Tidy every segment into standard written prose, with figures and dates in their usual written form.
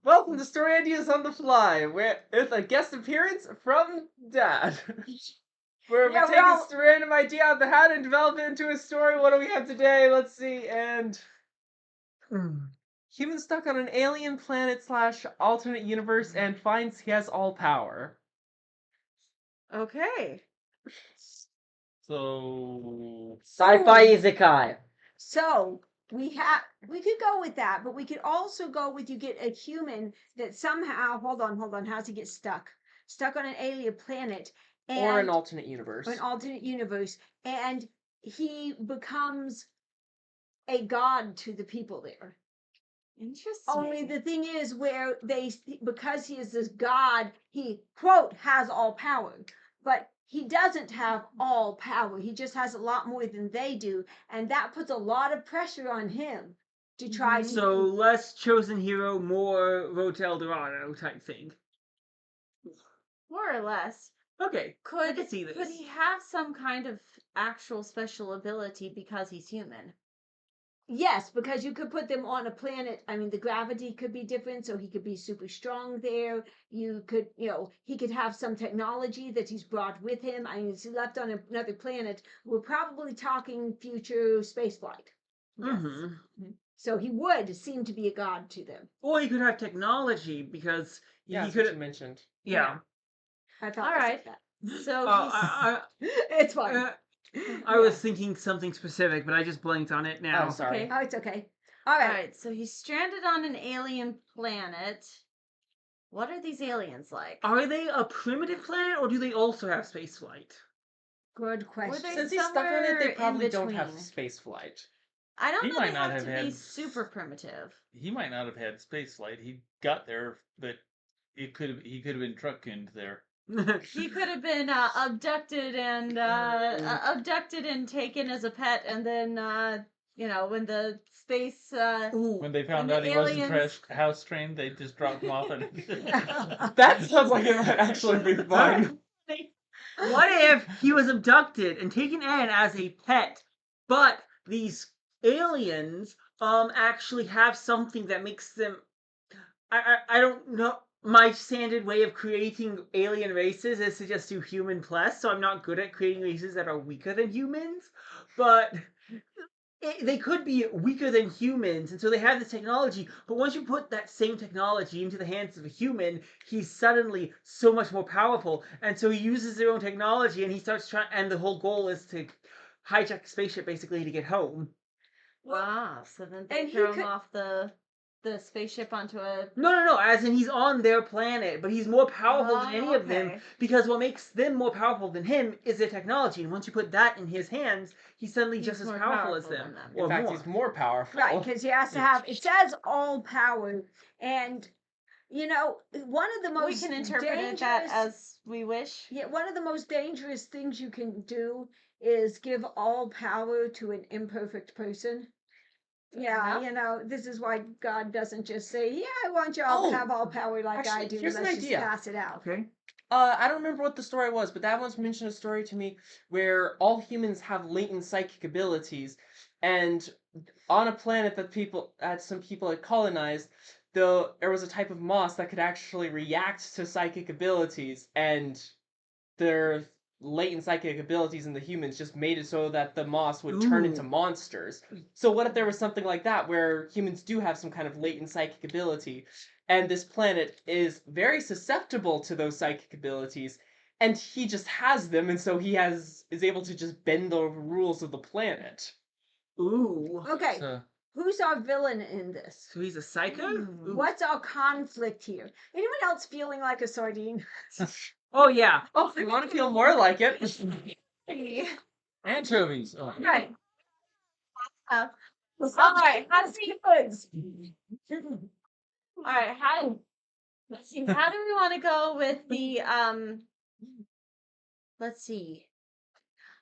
Welcome to Story Ideas on the Fly, with a guest appearance from Dad. Where we take a random idea out of the hat and develop it into a story. What do we have today? Let's see. And human stuck on an alien planet / alternate universe and finds he has all power. Okay. So Sci-fi isekai. So we could go with that, but we could also go with you get a human that somehow hold on, how's he get stuck? Stuck on an alien planet Or an alternate universe. And he becomes a god to the people there. Interesting. Only the thing is where because he is this god, he quote has all power, but he doesn't have all power. He just has a lot more than they do, and that puts a lot of pressure on him to try to. So less chosen hero, more Road to El Dorado type thing. More or less. Okay, I Could can see this. he have some kind of actual special ability because he's human? Yes, because you could put them on a planet. I mean, the gravity could be different, so he could be super strong there. You could, he could have some technology that he's brought with him. I mean, he's left on another planet. We're probably talking future spaceflight. Mm-hmm. So he would seem to be a god to them. Or he could have technology because he could have mentioned. Yeah. I thought. All right. That. So it's fine. I was thinking something specific, but I just blanked on it now. Oh, sorry. Okay. Oh, it's okay. All right. So he's stranded on an alien planet. What are these aliens like? Are they a primitive planet, or do they also have space flight? Good question. Since he's stuck on it, they probably don't have space flight. I don't He know. might They not have have to be had- super primitive. he might not have had space flight. He got there, but he could have been truck into there. He could have been abducted and taken as a pet, and then when the space When they found out he wasn't house trained, they just dropped him off. That sounds like it might actually be fun. What if he was abducted and taken in as a pet, but these aliens actually have something that makes them I don't know. My standard way of creating alien races is to just do human plus, so I'm not good at creating races that are weaker than humans, but they could be weaker than humans, and so they have this technology, but once you put that same technology into the hands of a human, he's suddenly so much more powerful, and so he uses their own technology, and he starts trying, and the whole goal is to hijack a spaceship, basically, to get home. So then they throw him off the spaceship onto a... No, as in he's on their planet, but he's more powerful than any of them, because what makes them more powerful than him is their technology, and once you put that in his hands, he's suddenly just as powerful as them. In fact, he's more powerful. Right, because he has to have, it says all power, and, one of the most We can interpret that as we wish. Yeah, one of the most dangerous things you can do is give all power to an imperfect person. Yeah, this is why God doesn't just say, I want you all to have all power like I do. Here's an Let's idea. just pass it out. Okay. I don't remember what the story was, but Dad once mentioned a story to me where all humans have latent psychic abilities, and on a planet that some people had colonized, there was a type of moss that could actually react to psychic abilities, and their latent psychic abilities in the humans just made it so that the moss would turn into monsters. So what if there was something like that where humans do have some kind of latent psychic ability, and this planet is very susceptible to those psychic abilities, and he just has them, and so he is able to just bend the rules of the planet. Ooh. Okay, who's our villain in this? So he's a psycho? What's our conflict here? Anyone else feeling like a sardine? Oh, yeah. Oh, if you want to feel more like it. Anchovies. Oh. Right. All right. How do we want to go with the let's see.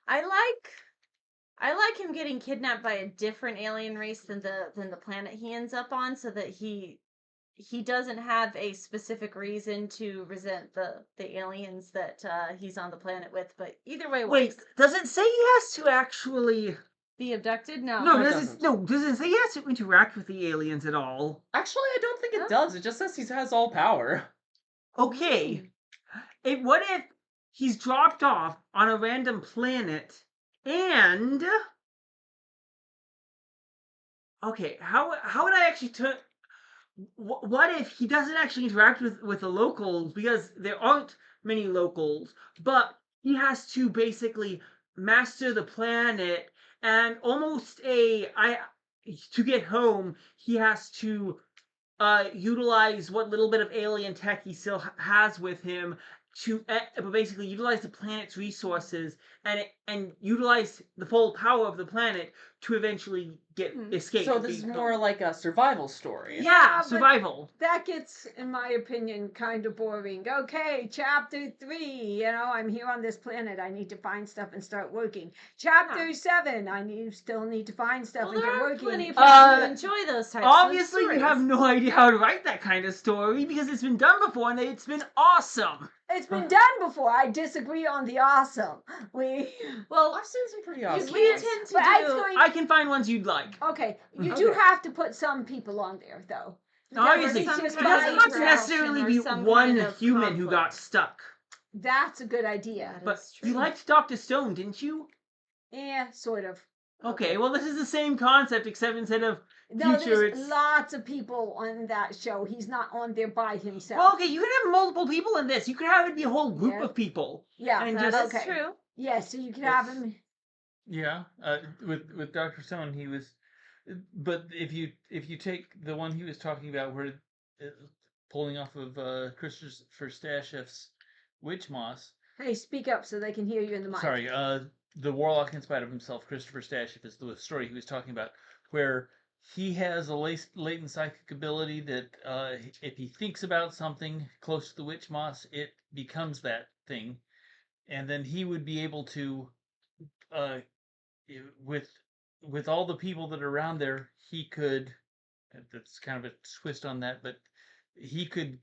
I like him getting kidnapped by a different alien race than the planet he ends up on, so that he doesn't have a specific reason to resent the aliens that he's on the planet with, but either way works. Wait, does it say he has to actually be abducted? No. No, it does it say he has to interact with the aliens at all? Actually, I don't think Huh? it does. It just says he has all power. Okay. What if he's dropped off on a random planet and okay, how would I actually turn what if he doesn't actually interact with the locals because there aren't many locals, but he has to basically master the planet and almost a I to get home he has to utilize what little bit of alien tech he still has with him to basically utilize the planet's resources and utilize the full power of the planet to eventually get escape. So this is more like a survival story. yeah, but survival. that gets, in my opinion, kind of boring. Okay, chapter 3, I'm here on this planet. I need to find stuff and start working. Chapter 7, still need to find stuff Well, and there get are working. plenty of people who Uh, enjoy those types Obviously, of you stories. have no idea how to write that kind of story because it's been done before and it's been awesome. It's been done before. I disagree on the awesome. Well, I've seen some pretty you awesome can ones. tend to But I do. think, I can find ones you'd like. okay, you do Okay. have to put some people on there, though. Because Obviously, it's some just it kind doesn't of have to interaction necessarily or be some one kind of human who got conflict. stuck. That's a good idea. That But is you true. liked Dr. Stone, didn't you? Yeah, sort of. Okay, well, this is the same concept, except instead of No, future, there's it's... lots of people on that show. He's not on there by himself. Well, okay, you can have multiple people in this. You could have it be a whole group Yeah. of people. Yeah, and That just is okay. true. Yeah, so you could But- have him. Yeah, with Dr. Stone, he was, but if you take the one he was talking about, where pulling off of Christopher Stasheff's Witch Moss. Hey, speak up so they can hear you in the mic. Sorry, the Warlock in Spite of Himself, Christopher Stasheff is the story he was talking about, where he has a latent psychic ability that if he thinks about something close to the Witch Moss, it becomes that thing, and then he would be able to, uh, with all the people that are around there, he could. That's kind of a twist on that, but he could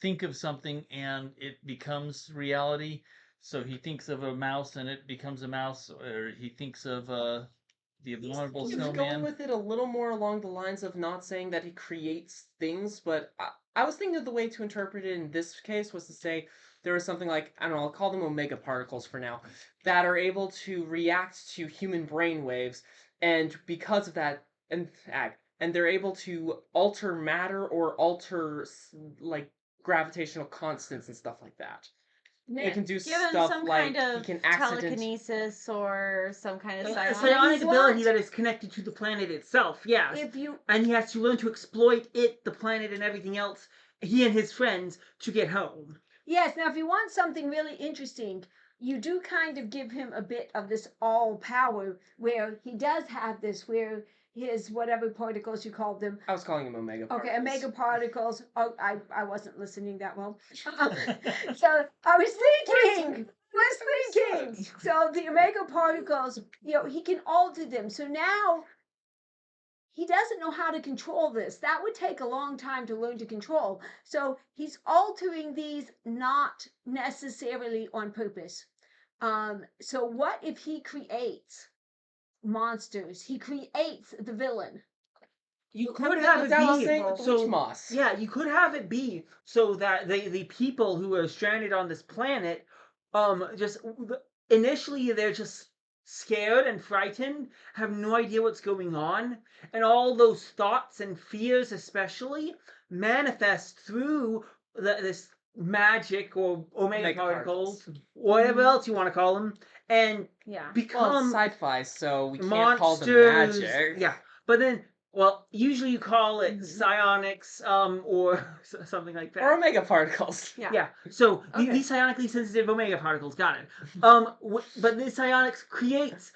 think of something and it becomes reality. So he thinks of a mouse and it becomes a mouse, or he thinks of the abominable He was going snowman. with it a little more along the lines of not saying that he creates things, but I was thinking of the way to interpret it in this case was to say there was something like, I don't know, I'll call them omega particles for now, that are able to react to human brain waves, and because of that, and they're able to alter matter or alter like gravitational constants and stuff like that. They can do Give him stuff some like kind of he can accident. telekinesis or some kind of A psionic. psionic What? ability that is connected to the planet itself, yes. If you And he has to learn to exploit it, the planet, and everything else, he and his friends, to get home. Yes, now if you want something really interesting, you do kind of give him a bit of this all power where he does have this, where his whatever particles you called them. I was calling them omega particles. Okay, omega particles. Oh, I wasn't listening that well. So I was thinking. So the omega particles, he can alter them. So now he doesn't know how to control this. That would take a long time to learn to control. So he's altering these not necessarily on purpose. So what if he creates monsters? He creates the villain. You could have it That was be saying with the witch moss. Yeah, you could have it be so that the people who are stranded on this planet, just initially they're just scared and frightened, have no idea what's going on, and all those thoughts and fears, especially, manifest through this magic or omega Omega particles, particles. whatever else you want to call them, and Yeah. Well, become it's sci-fi, so we can't monsters. call them magic. Yeah, but then, well, usually you call it Mhm. psionics, or something like that. Or omega particles. Yeah. Yeah. So Okay. these psionically sensitive omega particles, got it. But the psionics creates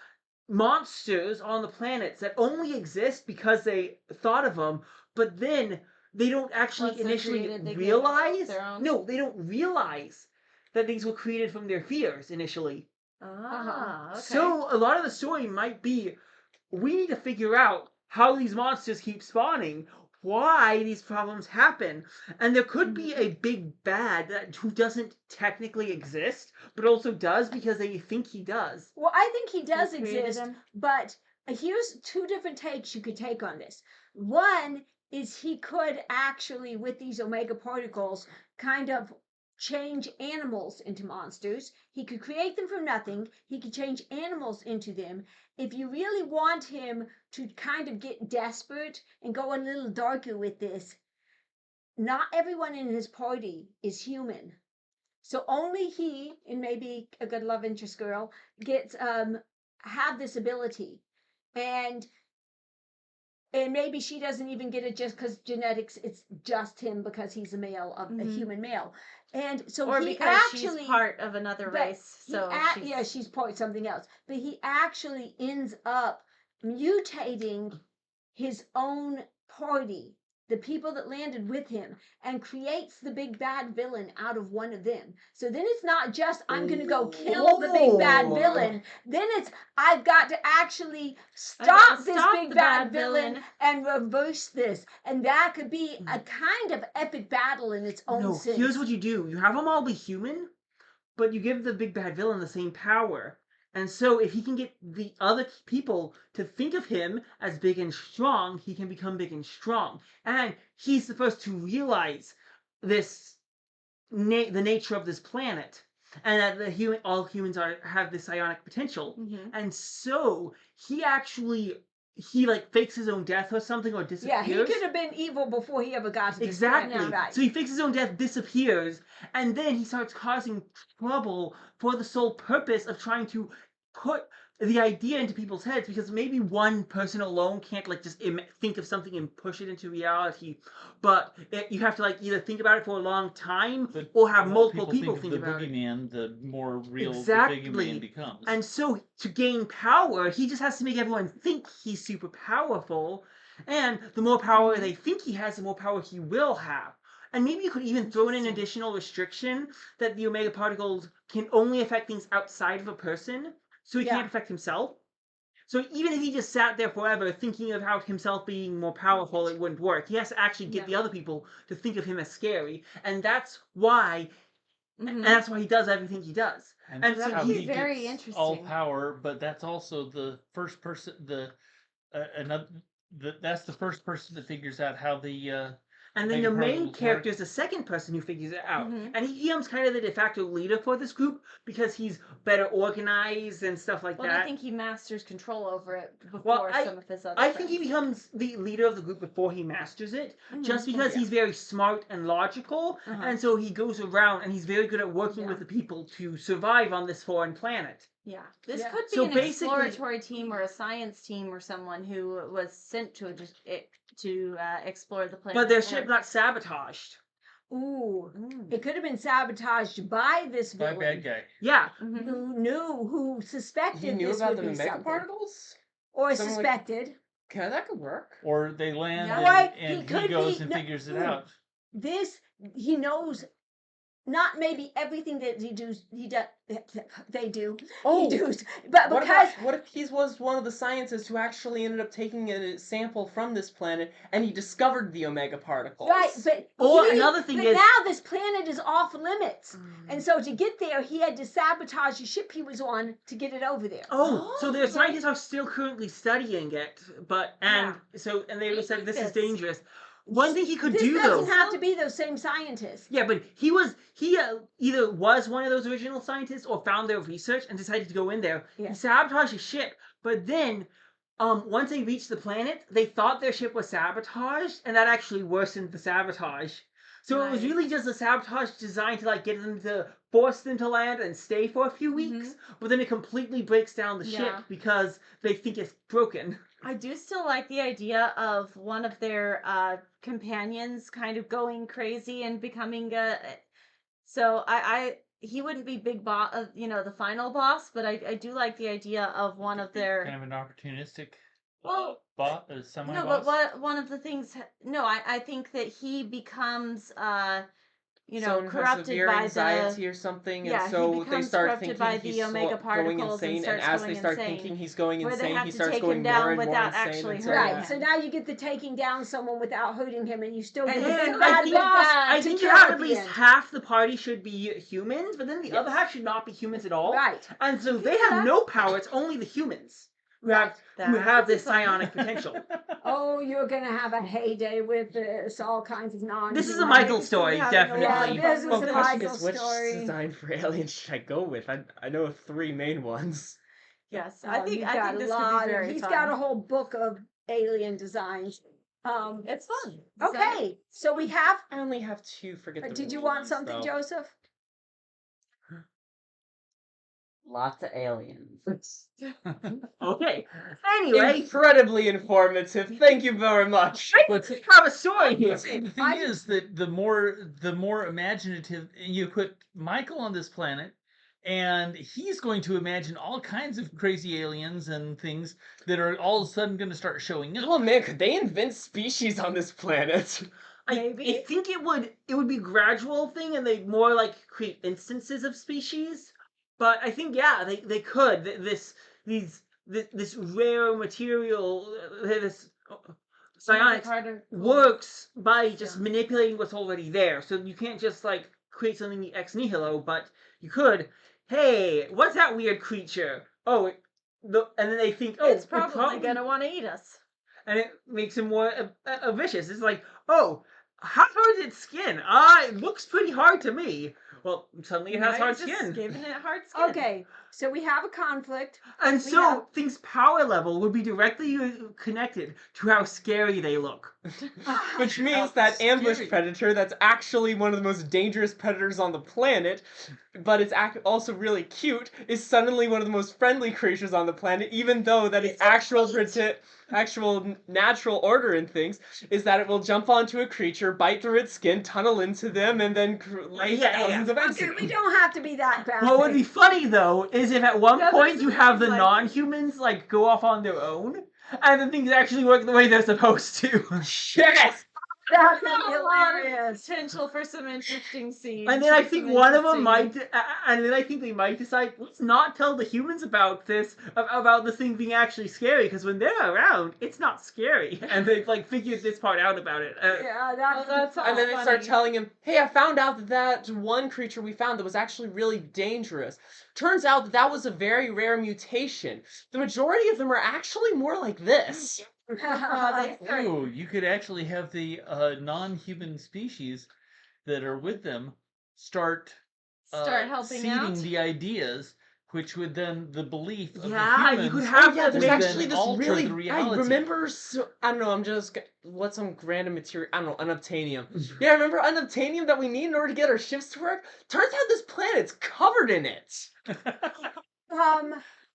monsters on the planets that only exist because they thought of them, but then they don't actually Once they're initially created, they get realize. their own? No, they don't realize that these were created from their fears initially. Ah, okay. So a lot of the story might be, we need to figure out how these monsters keep spawning, why these problems happen, and there could be a big bad who doesn't technically exist, but also does because they think he does. Well, I think he does Who created exist, him? but here's two different takes you could take on this. One is he could actually, with these omega particles, kind of change animals into monsters. He could create them from nothing. He could change animals into them. If you really want him to kind of get desperate and go a little darker with this, not everyone in his party is human. So only he and maybe a good love interest girl gets have this ability. And maybe she doesn't even get it just because genetics, it's just him because he's a male, a human male. And so Or he because actually she's part of another but race, he so she's part something else. But he actually ends up mutating his own party, the people that landed with him, and creates the big bad villain out of one of them. So then it's not just I'm gonna go kill the big bad Oh. villain. Then it's I've got to actually I gotta stop this stop big the bad bad villain villain. and reverse this. And that could be a kind of epic battle in its own No, sense. here's what you do. You have them all be human, but you give the big bad villain the same power. And so if he can get the other people to think of him as big and strong, he can become big and strong. And he's the first to realize this the nature of this planet, and that all humans have this psionic potential. Mhm. And so he like fakes his own death or something, or disappears. Yeah, he could have been evil before he ever got to this Exactly. planet. Right. So he fakes his own death, disappears, and then he starts causing trouble for the sole purpose of trying to put the idea into people's heads, because maybe one person alone can't like just think of something and push it into reality, but you have to like either think about it for a long time or have The more multiple people think of the about it. boogeyman, the more real Exactly. the boogeyman becomes. And so to gain power, he just has to make everyone think he's super powerful. And the more power they think he has, the more power he will have. And maybe you could even throw in an additional restriction that the omega particles can only affect things outside of a person, so he Yeah. can't affect himself. So even if he just sat there forever thinking about himself being more powerful, it wouldn't work. He has to actually get the other people to think of him as scary. And that's why and that's why he does everything he does. And And that's so how he's he very gets all interesting. power, but that's also the first person that's the first person that figures out how the And then omega the main particles character work. is the second person who figures it out. Mhm. And he becomes kind of the de facto leader for this group because he's better organized and stuff like Well, that. I think he masters control over it before Well, some of his other I friends. think he becomes the leader of the group before he masters it, just because Yeah. he's very smart and logical, and so he goes around and he's very good at working with the people to survive on this foreign planet. Yeah, this Yeah. could be So an basically- exploratory team or a science team or someone who was sent to explore the planet. But their ship Earth. got sabotaged. Ooh, Mm. it could have been sabotaged by this by villain. bad guy. Yeah. Mhm. who suspected He knew this about would the be omega something, particles? or Someone like- suspected Okay, that could work. Or they land Yeah. Right, and he he could goes be- and no, figures it mm. out. this. He knows not maybe everything that they do. Oh, he does, but What because if he was one of the scientists who actually ended up taking a sample from this planet and he discovered the omega particles? right, but Or he- another thing but is- now this planet is off limits, and so to get there, he had to sabotage the ship he was on to get it over there. Oh, so their Okay. scientists are still currently studying it, but they I said like this is this. dangerous. One thing he could This do doesn't though. have to be those same scientists. Yeah, but he either was one of those original scientists or found their research and decided to go in there. Yeah. He sabotaged his ship, but then once they reached the planet, they thought their ship was sabotaged, and that actually worsened the sabotage. So it was Nice. really just a sabotage designed to like get them to force them to land and stay for a few weeks, but then it completely breaks down the Yeah. ship because they think it's broken. I do still like the idea of one of their companions kind of going crazy and becoming a. So he wouldn't be big boss, the final boss, but I do like the idea of one of their. Kind of an opportunistic Well, semi No, boss. but one of the things. No, I think that he becomes Someone who has corrupted severe by anxiety the. or something, Yeah, and he so they becomes start corrupted thinking by the he's omega going particles and insane, and starts as they going start insane, thinking he's going where they insane, have he to starts take going him down more and more without insane actually until, hurting Right. him. So now you get the taking down someone without hurting him, and you still get And the big I bad think, boss. I to think you kill have at at the least end. half the party should be humans, but then the other Yes. half should not be humans at all. Right. And so they have no power, it's only the humans. who have That who would have be this fun. psionic potential. Oh, you're gonna have a heyday with this, all kinds of non. This is a Michael He's story, gonna be having a lot definitely. of Yeah, this fun is Well, with a the it. question Michael is, which story. design for aliens should I go with? I know of three main ones. Yes, Oh, I think you've I got think a this could lot be of- very He's fun. got a whole book of alien designs. It's fun. Okay, so we have. I only have two. Forget the Did you main want ones, something, though. Joseph? Lots of aliens. Okay. Anyway, Incredibly informative. Thank you very much. But we have a story here. the thing I- is that the more imaginative you put Michael on this planet, and he's going to imagine all kinds of crazy aliens and things that are all of a sudden going to start showing up. Oh man, could they invent species on this planet? I think it would be a gradual thing, and they'd more like create instances of species. But I think they could this rare material this psionics works by just manipulating what's already there. So you can't just like create something ex nihilo, but you could. Hey, what's that weird creature? Oh, and then they think, oh, It's probably gonna want to eat us. and it makes him more vicious. It's like, oh, how hard is its skin? It looks pretty hard to me. Well, suddenly it has Now hard you're just skin. Giving it hard skin. Okay, so we have a conflict. And we so have- things power level would be directly connected to how scary they look. Which means How that ambush scary. predator, that's actually one of the most dangerous predators on the planet, but it's also really cute, is suddenly one of the most friendly creatures on the planet, even though that its actual natural order in things is that it will jump onto a creature, bite through its skin, tunnel into them, and then lay thousands of eggs. Okay, we don't have to be that graphic. What would be funny though is if at one Yeah, point there's you have the like- non-humans like go off on their own, and then things actually work the way they're supposed to. Yes! That's A lot of hilarious. potential for some interesting scenes. And then I and think some one of them interesting- might, and then I think they might decide, let's not tell the humans about this, about the thing being actually scary, because when they're around, it's not scary, and they've like figured this part out about it. Yeah, that's, that's And then they start funny. telling him, hey, I found out that one creature we found that was actually really dangerous. Turns out that was a very rare mutation. The majority of them are actually more like this. That's great. Ooh, you could actually have the non-human species that are with them start Start helping seeding out. the ideas, which would then the belief of Yeah, the you could humans. have Yeah, there's would actually then this alter really. the I reality. remember. I don't know. I'm just. What's some random material? I don't know. Unobtainium. Yeah, remember unobtainium that we need in order to get our ships to work? Turns out this planet's covered in it.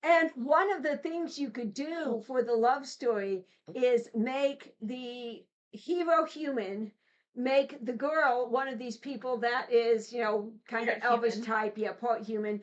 And one of the things you could do for the love story is make the hero human, make the girl one of these people that is, kind of Part elvish human. type, part human,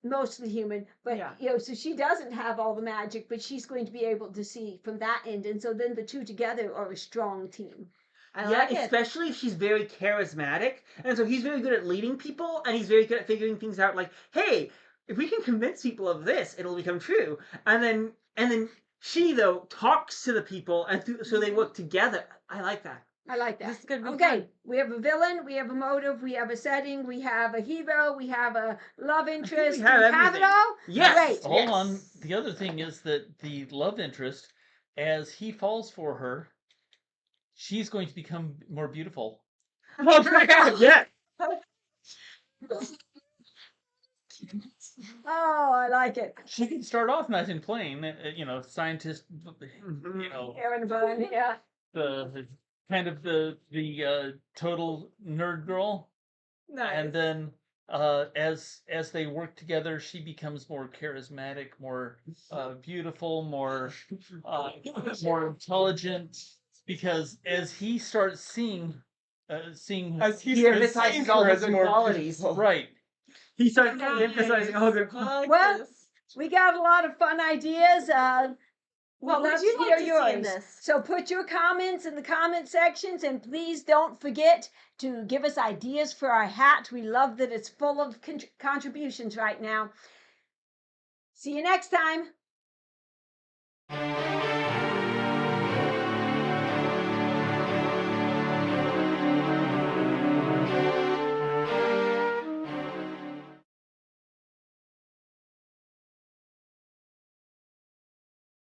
mostly human, but Yeah. so she doesn't have all the magic, but she's going to be able to see from that end, and so then the two together are a strong team. I Yeah, like it. especially if she's very charismatic, and so he's very good at leading people, and he's very good at figuring things out. Like, hey, if we can convince people of this, it'll become true. And then she though talks to the people, and so they work together. I like that. I like that. This is gonna be Okay, fun. we have a villain, we have a motive, we have a setting, we have a hero, we have a love interest. have it everything. all? Yes. Great. Hold yes. on. The other thing is that the love interest, as he falls for her, she's going to become more beautiful. Yeah. Oh, I like it. She can start off nice and plain, scientist, Aaron Byrne, yeah. the kind of the total nerd girl, Nice. and then as they work together, she becomes more charismatic, more beautiful, more more intelligent, because as he starts seeing As He starts emphasizes seeing all her the as good more qualities. beautiful. right. He starts emphasizing all the. I like Well, this. We got a lot of fun ideas. What would Let's you hear like to see in yours. this? So put your comments in the comment sections, and please don't forget to give us ideas for our hat. We love that it's full of contributions right now. See you next time.